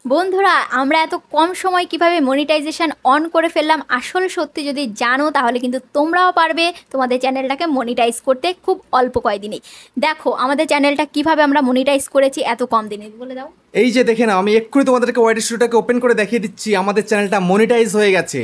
বন্ধুরা, আমরা এত কম সময় কিভাবে মনিটাইজেশন অন করে ফেললাম, আসল সত্যি যদি জানো তাহলে কিন্তু তোমরাও পারবে তোমাদের চ্যানেলটাকে মনিটাইজ করতে খুব অল্প কয়েকদিনেই। দেখো আমাদের চ্যানেলটা কিভাবে আমরা মনিটাইজ করেছি এত কম দিনে, বলে দাও। এই যে দেখে নাও, আমি এক্ষুনি তোমাদেরকে ওয়াইড স্টুডিওটাকে ওপেন করে দেখিয়ে দিচ্ছি। আমাদের চ্যানেলটা মনিটাইজ হয়ে গেছে,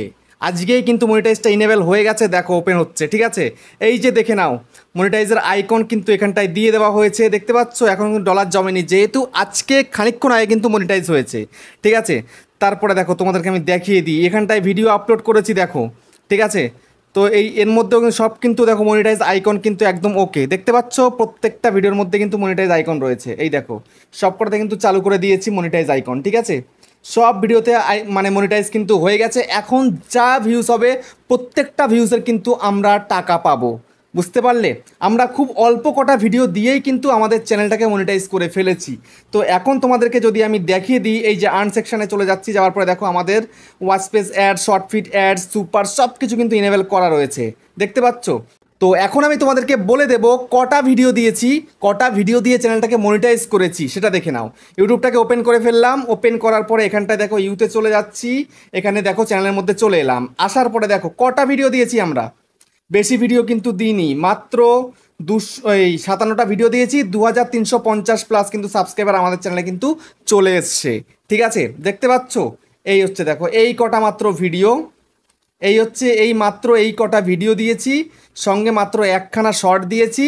আজকেই কিন্তু মনিটাইজটা ইনেবল হয়ে গেছে। দেখো ওপেন হচ্ছে, ঠিক আছে। এই যে দেখে নাও, মনিটাইজের আইকন কিন্তু এখানটায় দিয়ে দেওয়া হয়েছে, দেখতে পাচ্ছ। এখন কিন্তু ডলার জমেনি, যেহেতু আজকে খানিকক্ষণ আগে কিন্তু মনিটাইজ হয়েছে, ঠিক আছে। তারপরে দেখো তোমাদেরকে আমি দেখিয়ে দিই, এখানটায় ভিডিও আপলোড করেছি দেখো, ঠিক আছে। তো এর মধ্যেও সব কিন্তু দেখো মনিটাইজ আইকন কিন্তু একদম ওকে, দেখতে পাচ্ছ। প্রত্যেকটা ভিডিওর মধ্যে কিন্তু মনিটাইজ আইকন রয়েছে, এই দেখো সবকটাতে কিন্তু চালু করে দিয়েছি মনিটাইজ আইকন, ঠিক আছে। সব ভিডিওতে মানে মনিটাইজ কিন্তু হয়ে গেছে। এখন যা ভিউজ হবে প্রত্যেকটা ভিউজের কিন্তু আমরা টাকা পাবো, বুঝতে পারলে। আমরা খুব অল্প কটা ভিডিও দিয়েই কিন্তু আমাদের চ্যানেলটাকে মনিটাইজ করে ফেলেছি। তো এখন তোমাদেরকে যদি আমি দেখিয়ে দিই, এই যে আর্ন সেকশানে চলে যাচ্ছি, যাওয়ার পরে দেখো আমাদের watch page ad, short fit ad, super সব কিছু কিন্তু ইনেবল করা রয়েছে, দেখতে পাচ্ছ। তো এখন আমি তোমাদেরকে বলে দেব কটা ভিডিও দিয়েছি, কটা ভিডিও দিয়ে চ্যানেলটাকে মনিটাইজ করেছি সেটা দেখে নাও। ইউটিউবটাকে ওপেন করে ফেললাম, ওপেন করার পরে এখানটায় দেখো ইউতে চলে যাচ্ছি, এখানে দেখো চ্যানেলের মধ্যে চলে এলাম। আসার পরে দেখো কটা ভিডিও দিয়েছি আমরা, বেশি ভিডিও কিন্তু দিইনি, মাত্র 57টা ভিডিও দিয়েছি। 2350 প্লাস কিন্তু সাবস্ক্রাইবার আমাদের চ্যানেলে কিন্তু চলে এসছে, ঠিক আছে, দেখতে পাচ্ছ। এই হচ্ছে দেখো এই কটা মাত্র ভিডিও, এই হচ্ছে এই মাত্র এই কটা ভিডিও দিয়েছি, সঙ্গে মাত্র একখানা শর্ট দিয়েছি।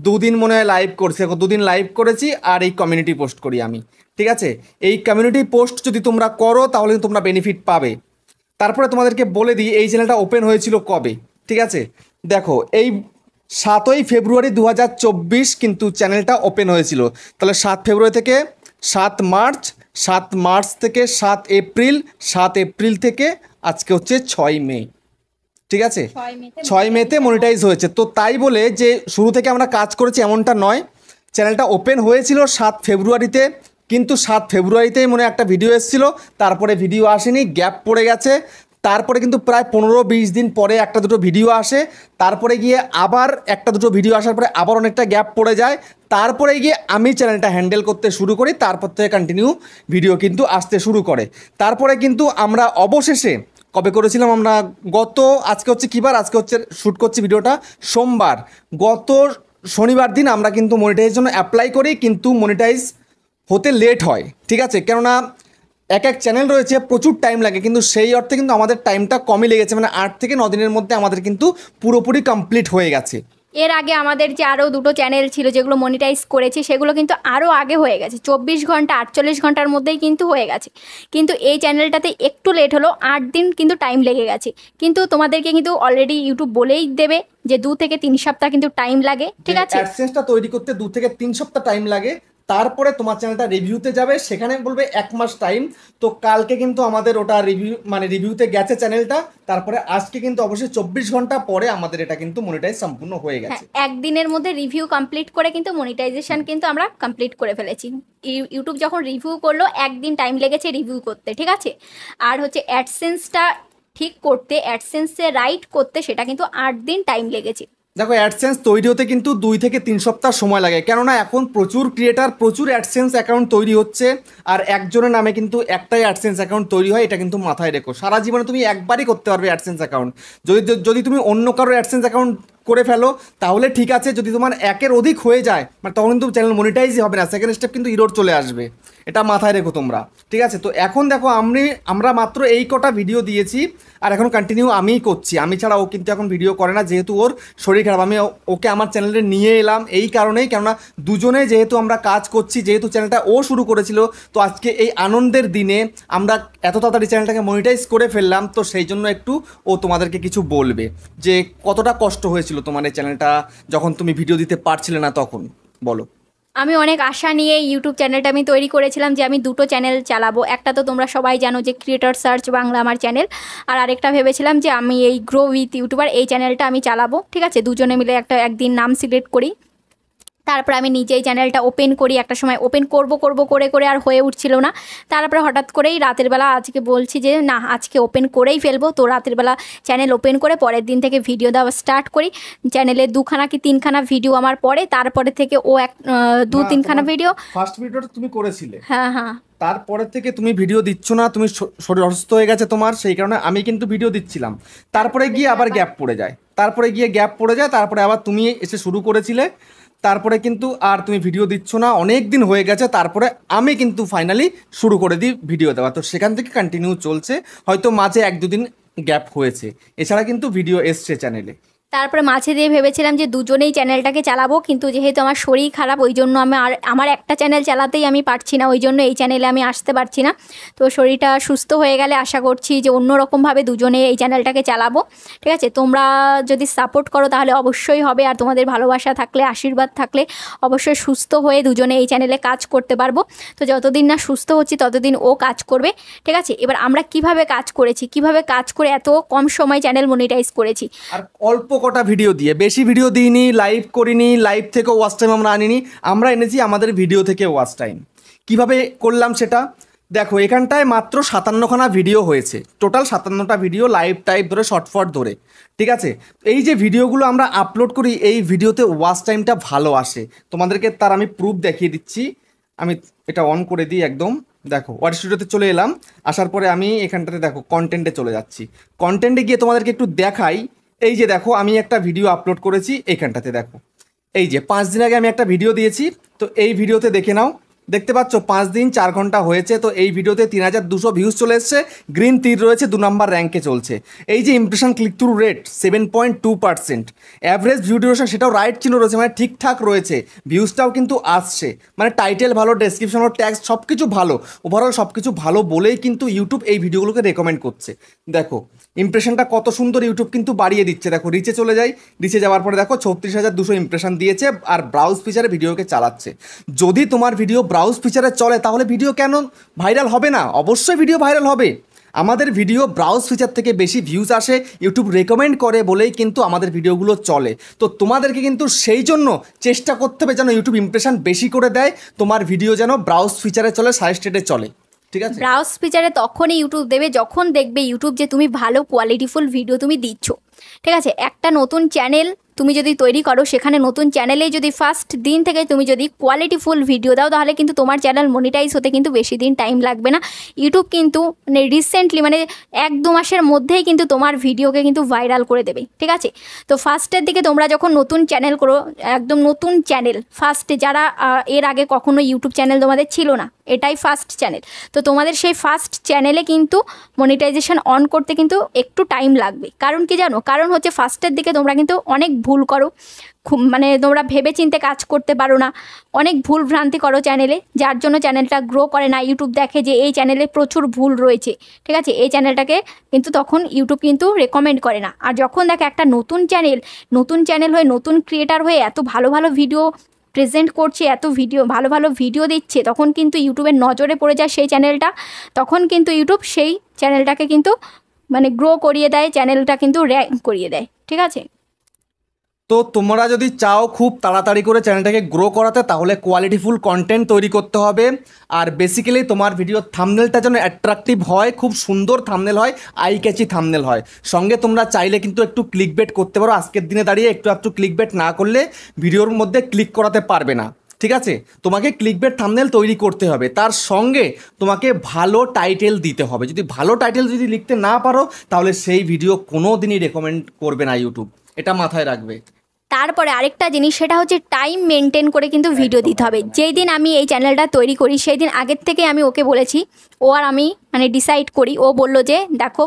দুদিন মনে হয় লাইভ করছি, দুদিন লাইভ করেছি, আর এই কমিউনিটি পোস্ট করি আমি, ঠিক আছে। এই কমিউনিটি পোস্ট যদি তোমরা করো তাহলে তোমরা বেনিফিট পাবে। তারপরে তোমাদেরকে বলে দিই এই চ্যানেলটা ওপেন হয়েছিল কবে, ঠিক আছে। দেখো এই 7ই ফেব্রুয়ারি 2024 কিন্তু চ্যানেলটা ওপেন হয়েছিল। তাহলে 7 ফেব্রুয়ারি থেকে 7 মার্চ, 7 মার্চ থেকে 7 এপ্রিল, 7 এপ্রিল থেকে আজকে হচ্ছে 6 মে, ঠিক আছে। 6 মেতে মনিটাইজ হয়েছে। তো তাই বলে যে শুরু থেকে আমরা কাজ করেছি এমনটা নয়। চ্যানেলটা ওপেন হয়েছিল 7 ফেব্রুয়ারিতে, কিন্তু 7 ফেব্রুয়ারিতেই মনে একটা ভিডিও এসেছিলো, তারপরে ভিডিও আসেনি, গ্যাপ পড়ে গেছে। তারপরে কিন্তু প্রায় 15-20 দিন পরে একটা দুটো ভিডিও আসে, তারপরে গিয়ে আবার একটা দুটো ভিডিও আসার পরে আবার অনেকটা গ্যাপ পড়ে যায়। তারপরে গিয়ে আমি চ্যানেলটা হ্যান্ডেল করতে শুরু করি, তারপর থেকে কন্টিনিউ ভিডিও কিন্তু আসতে শুরু করে। তারপরে কিন্তু আমরা অবশেষে কবে করেছিলাম আমরা, আজকে হচ্ছে কী বার, আজকে হচ্ছে শ্যুট করছি ভিডিওটা সোমবার, গত শনিবার দিন আমরা কিন্তু মনিটাইজের জন্য অ্যাপ্লাই করি, কিন্তু মনিটাইজ হতে লেট হয়, ঠিক আছে। কেননা এক এক চ্যানেল রয়েছে, প্রচুর টাইম লাগে, কিন্তু সেই অর্থে কিন্তু আমাদের টাইমটা কমই লেগেছে, মানে 8 থেকে 9 দিনের মধ্যে আমাদের কিন্তু পুরোপুরি কমপ্লিট হয়ে গেছে। এর আগে আমাদের যে আরও দুটো চ্যানেল ছিল যেগুলো মনিটাইজ করেছি, সেগুলো কিন্তু আরও আগে হয়ে গেছে, 24 ঘন্টা 48 ঘন্টার মধ্যেই কিন্তু হয়ে গেছে। কিন্তু এই চ্যানেলটাতে একটু লেট হলো, 8 দিন কিন্তু টাইম লেগে গেছে। কিন্তু তোমাদেরকে কিন্তু অলরেডি ইউটিউব বলেই দেবে যে 2 থেকে 3 সপ্তাহ কিন্তু টাইম লাগে, ঠিক আছে। অ্যাডসেন্সটা তৈরি করতে 2 থেকে 3 সপ্তাহ টাইম লাগে। তারপরে তোমার চ্যানেলটা রিভিউতে যাবে, সেখানে বলবে 1 মাস টাইম। তো কালকে কিন্তু আমাদের ওটা রিভিউতে গেছে চ্যানেলটা। তারপরে আজকে কিন্তু অবশ্যই 24 ঘন্টা পরে আমাদের এটা কিন্তু মনিটাইজ সম্পূর্ণ হয়ে গেছে। একদিনের মধ্যে রিভিউ কমপ্লিট করে কিন্তু মনিটাইজেশন কিন্তু আমরা কমপ্লিট করে ফেলেছি। ইউটিউব যখন রিভিউ করলো, একদিন টাইম লেগেছে রিভিউ করতে, ঠিক আছে। আর হচ্ছে অ্যাডসেন্সটা ঠিক করতে, অ্যাডসেন্সে রাইট করতে, সেটা কিন্তু 8 দিন টাইম লেগেছে। দেখো অ্যাডসেন্স তৈরি হতে কিন্তু 2 থেকে 3 সপ্তাহ সময় লাগে, কেননা এখন প্রচুর ক্রিয়েটার প্রচুর অ্যাডসেন্স অ্যাকাউন্ট তৈরি হচ্ছে, আর একজনের নামে কিন্তু একটাই অ্যাডসেন্স অ্যাকাউন্ট তৈরি হয়। এটা কিন্তু মাথায় রেখো, সারা জীবনে তুমি একবারই করতে পারবে অ্যাডসেন্স অ্যাকাউন্ট। যদি তুমি অন্য কারো অ্যাডসেন্স অ্যাকাউন্ট করে ফেলো তাহলে ঠিক আছে, যদি তোমার একের অধিক হয়ে যায় মানে তখন কিন্তু চ্যানেল মনিটাইজই হবে না, সেকেন্ড স্টেপ কিন্তু ইরোর চলে আসবে, এটা মাথায় রেখো তোমরা, ঠিক আছে। তো এখন দেখো আমরা মাত্র এই কটা ভিডিও দিয়েছি, আর এখন কন্টিনিউ আমিই করছি, আমি ছাড়া ও কিন্তু এখন ভিডিও করে না, যেহেতু ওর শরীর খারাপ। আমি ওকে আমার চ্যানেলে নিয়ে এলাম এই কারণেই, কেননা দুজনে যেহেতু আমরা কাজ করছি, যেহেতু চ্যানেলটা ও শুরু করেছিল, তো আজকে এই আনন্দের দিনে আমরা এত তাড়াতাড়ি চ্যানেলটাকে মনিটাইজ করে ফেললাম। তো সেই জন্য একটু ও তোমাদেরকে কিছু বলবে যে কতটা কষ্ট হয়েছিল তোমার এই চ্যানেলটা যখন তুমি ভিডিও দিতে পারছিলে না, তখন বলো। আমি অনেক আশা নিয়ে ইউটিউব চ্যানেলটা আমি তৈরি করেছিলাম যে আমি দুটো চ্যানেল চালাবো। একটা তো তোমরা সবাই জানো যে ক্রিয়েটর সার্চ বাংলা আমার চ্যানেল, আর আরেকটা ভেবেছিলাম যে আমি এই গ্রো উইথ ইউটিউবার এই চ্যানেলটা আমি চালাবো, ঠিক আছে। দুজনে মিলে একদিন নাম সিলেক্ট করি। তারপর আমি নিজেই চ্যানেলটা ওপেন করি, একটা সময় ওপেন করব করে করে আর হয়ে উঠছিল না। তারপরে হঠাৎ করেই রাতের বেলা আজকে বলছি যে না আজকে ওপেন করেই ফেলবো। তো রাতের বেলা চ্যানেল ওপেন করে পরের দিন থেকে ভিডিও দেওয়া স্টার্ট করি। চ্যানেলে 2খানা কি 3খানা ভিডিও আমার পরে, তারপরে থেকে ও 2-3খানা ভিডিও। ফার্স্ট ভিডিওটা তুমি করেছিলে, হ্যাঁ হ্যাঁ, তারপরে থেকে তুমি ভিডিও দিচ্ছ না, তুমি শরীর অসুস্থ হয়ে গেছে তোমার, সেই কারণে আমি কিন্তু ভিডিও দিচ্ছিলাম। তারপরে গিয়ে আবার গ্যাপ পড়ে যায়, তারপরে আবার তুমি এসে শুরু করেছিলে, তারপরে কিন্তু আর তুমি ভিডিও দিচ্ছ না, অনেক দিন হয়ে গেছে। তারপরে আমি কিন্তু ফাইনালি শুরু করে দিই ভিডিও দেওয়া, তো সেখান থেকে কন্টিনিউ চলছে। হয়তো মাঝে 1-2 দিন গ্যাপ হয়েছে, এছাড়া কিন্তু ভিডিও এসছে চ্যানেলে। তারপরে মাঝে দিয়ে ভেবেছিলাম যে দুজনেই চ্যানেলটাকে চালাবো, কিন্তু যেহেতু আমার শরীর খারাপ ওই জন্য আমার একটা চ্যানেল চালাতেই আমি পারছি না, ওই জন্য এই চ্যানেলে আমি আসতে পারছি না। তো শরীরটা সুস্থ হয়ে গেলে আশা করছি যে অন্যরকমভাবে দুজনে এই চ্যানেলটাকে চালাবো। ঠিক আছে, তোমরা যদি সাপোর্ট করো তাহলে অবশ্যই হবে, আর তোমাদের ভালোবাসা থাকলে, আশীর্বাদ থাকলে অবশ্যই সুস্থ হয়ে দুজনে এই চ্যানেলে কাজ করতে পারবো। তো যতদিন না সুস্থ হচ্ছি ততদিন ও কাজ করবে। ঠিক আছে, এবার আমরা কিভাবে কাজ করেছি, কিভাবে কাজ করে এত কম সময় চ্যানেল মনিটাইজ করেছি। আর অল্প কটা ভিডিও দিয়ে, বেশি ভিডিও দিইনি, লাইভ করিনি, লাইভ থেকে ওয়াচ টাইম আমরা আনিনি, আমরা এনেছি আমাদের ভিডিও থেকে ওয়াচ টাইম। কিভাবে করলাম সেটা দেখো, এখানটায় মাত্র 57খানা ভিডিও হয়েছে, টোটাল 57টা ভিডিও লাইভ টাইপ ধরে শর্টফট ধরে। ঠিক আছে, এই যে ভিডিওগুলো আমরা আপলোড করি এই ভিডিওতে ওয়াচ টাইমটা ভালো আসে, তোমাদেরকে তার আমি প্রুফ দেখিয়ে দিচ্ছি। আমি এটা অন করে দিই একদম, দেখো ওয়ার্ড স্টুডিওতে চলে এলাম, আসার পরে আমি এখানটাতে দেখো কন্টেন্টে চলে যাচ্ছি। কন্টেন্টে গিয়ে তোমাদেরকে একটু দেখাই, এই যে দেখো আমি একটা ভিডিও আপলোড করেছি এখানটাতে, দেখো এই যে 5 দিন আগে আমি একটা ভিডিও দিয়েছি, তো এই ভিডিওতে দেখে নাও, দেখতে পাচ্ছ 5 দিন 4 ঘন্টা হয়েছে। তো এই ভিডিওতে 3200 ভিউজ চলে এসছে, গ্রিন তীর রয়েছে, 2 নম্বর র্যাঙ্কে চলছে। এই যে impression click through rate 7.2%, average view duration সেটাও রাইট চিহ্ন রয়েছে, মানে ঠিকঠাক রয়েছে, ভিউজটাও কিন্তু আসছে, মানে টাইটেল ভালো, ডেসক্রিপশন ও ট্যাক্স সব কিছু ভালো, ওভারঅল সব কিছু ভালো বলেই কিন্তু ইউটিউব এই ভিডিওগুলোকে রেকমেন্ড করছে। দেখো ইমপ্রেশনটা কত সুন্দর, ইউটিউব কিন্তু বাড়িয়ে দিচ্ছে। দেখো রিচে চলে যাই, রিচে যাওয়ার পরে দেখো 36,200 ইমপ্রেশন দিয়েছে, আর ব্রাউজ ফিচারে ভিডিওকে চালাচ্ছে। যদি তোমার ভিডিও ব্রাউজ ফিচারে চলে তাহলে ভিডিও কেন ভাইরাল হবে না? অবশ্যই ভিডিও ভাইরাল হবে। আমাদের ভিডিও ব্রাউজ ফিচার থেকে বেশি ভিউজ আসে, ইউটিউব রেকমেন্ড করে বলেই কিন্তু আমাদের ভিডিওগুলো চলে। তো তোমাদেরকে কিন্তু সেই জন্য চেষ্টা করতে হবে যেন ইউটিউব ইমপ্রেশন বেশি করে দেয়, তোমার ভিডিও যেন ব্রাউজ ফিচারে চলে, সাজেস্টেডে চলে। ঠিক আছে, ব্রাউজ ফিচারে তখনই ইউটিউব দেবে যখন দেখবে ইউটিউব যে তুমি ভালো কোয়ালিটিফুল ভিডিও তুমি দিচ্ছ। ঠিক আছে, একটা নতুন চ্যানেল তুমি যদি তৈরি করো, সেখানে নতুন চ্যানেলে যদি ফার্স্ট দিন থেকে তুমি যদি কোয়ালিটিফুল ভিডিও দাও, তাহলে কিন্তু তোমার চ্যানেল মনিটাইজ হতে কিন্তু বেশি দিন টাইম লাগবে না। ইউটিউব কিন্তু মানে রিসেন্টলি মানে 1-2 মাসের মধ্যেই কিন্তু তোমার ভিডিওকে কিন্তু ভাইরাল করে দেবে। ঠিক আছে, তো ফার্স্টের দিকে তোমরা যখন নতুন চ্যানেল করো, একদম নতুন চ্যানেল, ফার্স্টে যারা এর আগে কখনো ইউটিউব চ্যানেল তোমাদের ছিল না, এটাই ফার্স্ট চ্যানেল, তো তোমাদের সেই ফার্স্ট চ্যানেলে কিন্তু মনিটাইজেশন অন করতে কিন্তু একটু টাইম লাগবে। কারণ কি জানো, কারণ হচ্ছে ফার্স্টের দিকে তোমরা কিন্তু অনেক ভুল করো, মানে তোমরা ভেবে চিন্তে কাজ করতে পারো না, অনেক ভুল ভ্রান্তি করো চ্যানেলে, যার জন্য চ্যানেলটা গ্রো করে না। ইউটিউব দেখে যে এই চ্যানেলে প্রচুর ভুল রয়েছে, ঠিক আছে, এই চ্যানেলটাকে কিন্তু তখন ইউটিউব কিন্তু রেকমেন্ড করে না। আর যখন দেখে একটা নতুন চ্যানেল হয়ে, নতুন ক্রিয়েটার হয়ে এত ভালো ভালো ভিডিও প্রেজেন্ট করছে, এত ভালো ভালো ভিডিও দিচ্ছে, তখন কিন্তু ইউটিউবের নজরে পড়ে যায় সেই চ্যানেলটা, তখন কিন্তু ইউটিউব সেই চ্যানেলটাকে কিন্তু মানে গ্রো করিয়ে দেয়, চ্যানেলটা কিন্তু র্যাঙ্ক করিয়ে দেয়। ঠিক আছে, তো তোমরা যদি চাও খুব তাড়াতাড়ি করে চ্যানেলটাকে গ্রো করাতে, তাহলে কোয়ালিটিফুল কন্টেন্ট তৈরি করতে হবে। আর বেসিক্যালি তোমার ভিডিওর থাম্বনেলটা যেন অ্যাট্রাকটিভ হয়, খুব সুন্দর থাম্বনেল হয়, আই ক্যাচি থাম্বনেল হয়। সঙ্গে তোমরা চাইলে কিন্তু একটু ক্লিকবেট করতে পারো, আজকের দিনে দাঁড়িয়ে একটু ক্লিকবেট না করলে ভিডিওর মধ্যে ক্লিক করাতে পারবে না। ঠিক আছে, তোমাকে ক্লিকবেট থাম্বনেল তৈরি করতে হবে, তার সঙ্গে তোমাকে ভালো টাইটেল দিতে হবে। যদি ভালো টাইটেল যদি লিখতে না পারো, তাহলে সেই ভিডিও কোনো দিনই রেকমেন্ড করবে না ইউটিউব, এটা মাথায় রাখবে। তারপরে আরেকটা জিনিস, সেটা হচ্ছে টাইম মেনটেন করে কিন্তু ভিডিও দিতে হবে। যেই দিন আমি এই চ্যানেলটা তৈরি করি সেই দিন আগের থেকে আমি ওকে বলেছি, ও আর আমি মানে ডিসাইড করি, ও বললো যে দেখো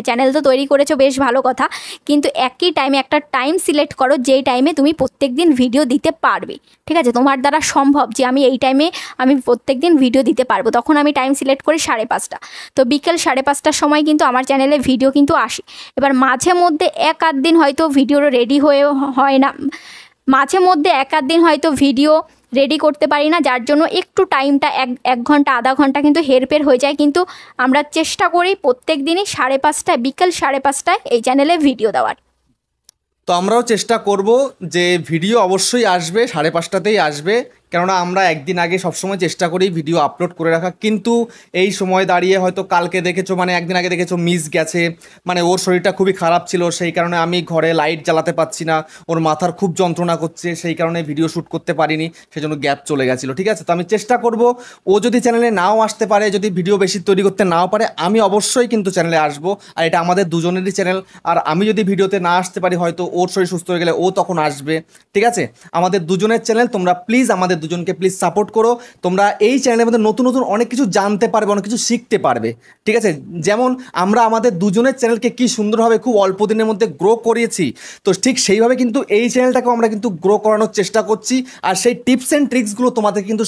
চ্যানেল তো তৈরি করেছো, বেশ ভালো কথা, কিন্তু একই টাইমে একটা টাইম সিলেক্ট করো যেই টাইমে তুমি প্রত্যেক দিন ভিডিও দিতে পারবে। ঠিক আছে, তোমার দ্বারা সম্ভব যে আমি এই টাইমে আমি প্রত্যেক দিন ভিডিও দিতে পারবো। তখন আমি টাইম সিলেক্ট করি 5:30, তো বিকেল 5:30টার সময় কিন্তু আমার চ্যানেলে ভিডিও কিন্তু আসে। এবার মাঝে মধ্যে 1-8 দিন হয়তো ভিডিও রেডি হয় না, মাঝে মধ্যে 1-8 দিন হয়তো ভিডিও রেডি করতে পারি না, যার জন্য একটু টাইমটা 1 ঘন্টা আধা ঘন্টা কিন্তু হেরফের হয়ে যায়। কিন্তু আমরা চেষ্টা করি প্রত্যেক দিনই 5:30, বিকেল 5:30টায় এই চ্যানেলে ভিডিও দেওয়ার। তো আমরাও চেষ্টা করব যে ভিডিও অবশ্যই আসবে 5:30তেই আসবে, কেননা আমরা একদিন আগে সবসময় চেষ্টা করি ভিডিও আপলোড করে রাখা, কিন্তু এই সময় দাঁড়িয়ে হয়তো কালকে দেখেছো মানে একদিন আগে দেখেছো মিস গেছে, মানে ওর শরীরটা খুবই খারাপ ছিল, সেই কারণে আমি ঘরে লাইট জ্বালাতে পারছি না, ওর মাথার খুব যন্ত্রণা করছে, সেই কারণে ভিডিও শ্যুট করতে পারিনি, সেজন্য গ্যাপ চলে গেছিলো। ঠিক আছে, তো আমি চেষ্টা করব ও যদি চ্যানেলে নাও আসতে পারে, যদি ভিডিও বেশি তৈরি করতে নাও পারে, আমি অবশ্যই কিন্তু চ্যানেলে আসবো, আর এটা আমাদের দুজনেরই চ্যানেল। আর আমি যদি ভিডিওতে না আসতে পারি, হয়তো ওর শরীর সুস্থ হয়ে গেলে ও তখন আসবে। ঠিক আছে, আমাদের দুজনের চ্যানেল, তোমরা প্লিজ আমাদের দুজনকে প্লিজ সাপোর্ট করো। তোমরা এই চ্যানেলের মধ্যে নতুন নতুন অনেক কিছু জানতে পারবে, অনেক কিছু শিখতে পারবে। ঠিক আছে, যেমন আমরা আমাদের দুজনের চ্যানেলকে কি সুন্দরভাবে খুব অল্প দিনের মধ্যে গ্রো করিয়েছি, তো ঠিক সেইভাবে কিন্তু এই চ্যানেলটাকেও আমরা কিন্তু গ্রো করানোর চেষ্টা করছি, আর সেই টিপস অ্যান্ড ট্রিক্সগুলো তোমাদের কিন্তু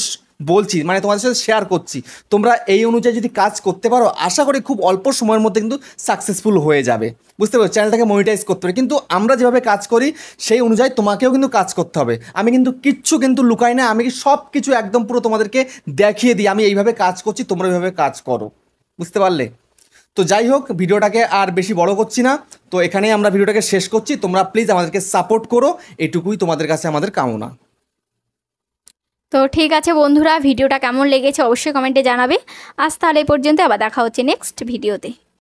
বলছি, মানে তোমাদের সাথে শেয়ার করছি। তোমরা এই অনুযায়ী যদি কাজ করতে পারো, আশা করি খুব অল্প সময়ের মধ্যে কিন্তু সাকসেসফুল হয়ে যাবে। বুঝতে পারছো, চ্যানেলটাকে মনিটাইজ করতে হবে, কিন্তু আমরা যেভাবে কাজ করি সেই অনুযায়ী তোমাকেও কিন্তু কাজ করতে হবে। আমি কিন্তু কিচ্ছু কিন্তু লুকাই না, আমি সব কিছু একদম পুরো তোমাদেরকে দেখিয়ে দিই, আমি এইভাবে কাজ করছি, তোমরা এইভাবে কাজ করো। বুঝতে পারলে? তো যাই হোক, ভিডিওটাকে আর বেশি বড় করছি না, তো এখানেই আমরা ভিডিওটাকে শেষ করছি। তোমরা প্লিজ আমাদেরকে সাপোর্ট করো, এটুকুই তোমাদের কাছে আমাদের কামনা। তো ঠিক আছে বন্ধুরা, ভিডিওটা কেমন লেগেছে অবশ্যই কমেন্টে জানাবে। আজ তাহলে এই পর্যন্ত, আবার দেখা হচ্ছে নেক্সট ভিডিওতে।